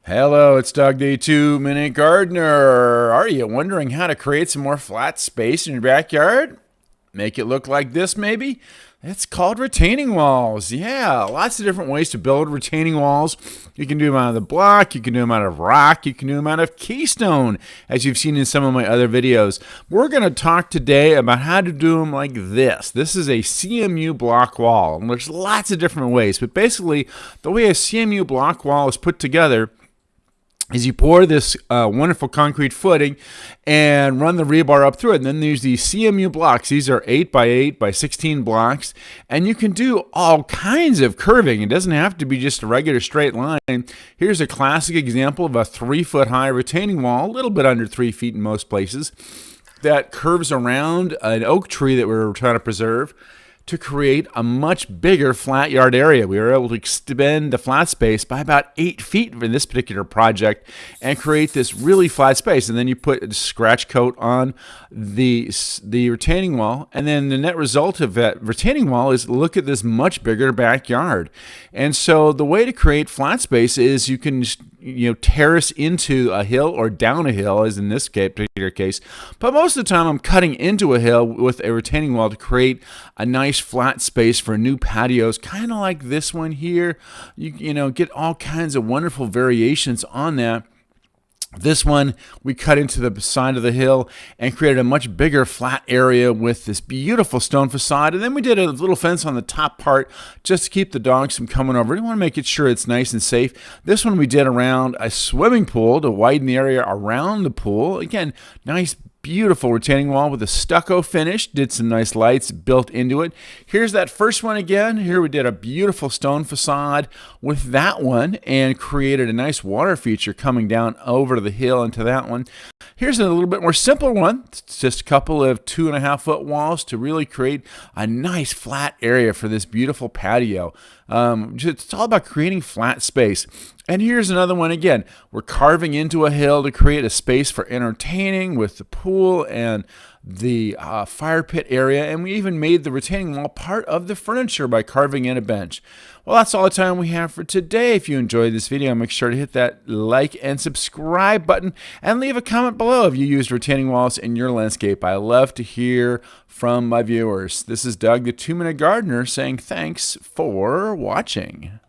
Hello, it's Doug, the 2-Minute Gardener. Are you wondering how to create some more flat space in your backyard? Make it look like this, maybe? It's called retaining walls. Yeah, lots of different ways to build retaining walls. You can do them out of the block, you can do them out of rock, you can do them out of keystone, as you've seen in some of my other videos. We're going to talk today about how to do them like this. This is a CMU block wall, and there's lots of different ways, but basically, the way a CMU block wall is put together is you pour this wonderful concrete footing and run the rebar up through it. And then there's these CMU blocks. These are 8 by 8 by 16 blocks. And you can do all kinds of curving. It doesn't have to be just a regular straight line. Here's a classic example of a 3-foot high retaining wall, a little bit under 3 feet in most places, that curves around an oak tree that we're trying to preserve to create a much bigger flat yard area. We were able to extend the flat space by about 8 feet for this particular project and create this really flat space. And then you put a scratch coat on the retaining wall, and then the net result of that retaining wall is look at this much bigger backyard. And so the way to create flat space is you can terrace into a hill or down a hill, as in this particular case. But most of the time I'm cutting into a hill with a retaining wall to create a nice flat space for new patios, kind of like this one here. You get all kinds of wonderful variations on that. This one, we cut into the side of the hill and created a much bigger flat area with this beautiful stone facade. And then we did a little fence on the top part just to keep the dogs from coming over. We want to make it sure it's nice and safe. This one we did around a swimming pool to widen the area around the pool. Again, nice beautiful retaining wall with a stucco finish. Did some nice lights built into it. Here's that first one again. Here we did a beautiful stone facade with that one and created a nice water feature coming down over the hill into that one. Here's a little bit more simpler one. It's just a couple of 2.5-foot walls to really create a nice flat area for this beautiful patio. It's all about creating flat space. And here's another one again. We're carving into a hill to create a space for entertaining with the pool and the fire pit area. And we even made the retaining wall part of the furniture by carving in a bench. Well, that's all the time we have for today. If you enjoyed this video, make sure to hit that like and subscribe button and leave a comment below if you used retaining walls in your landscape. I love to hear from my viewers. This is Doug, the 2-Minute Gardener, saying thanks for watching.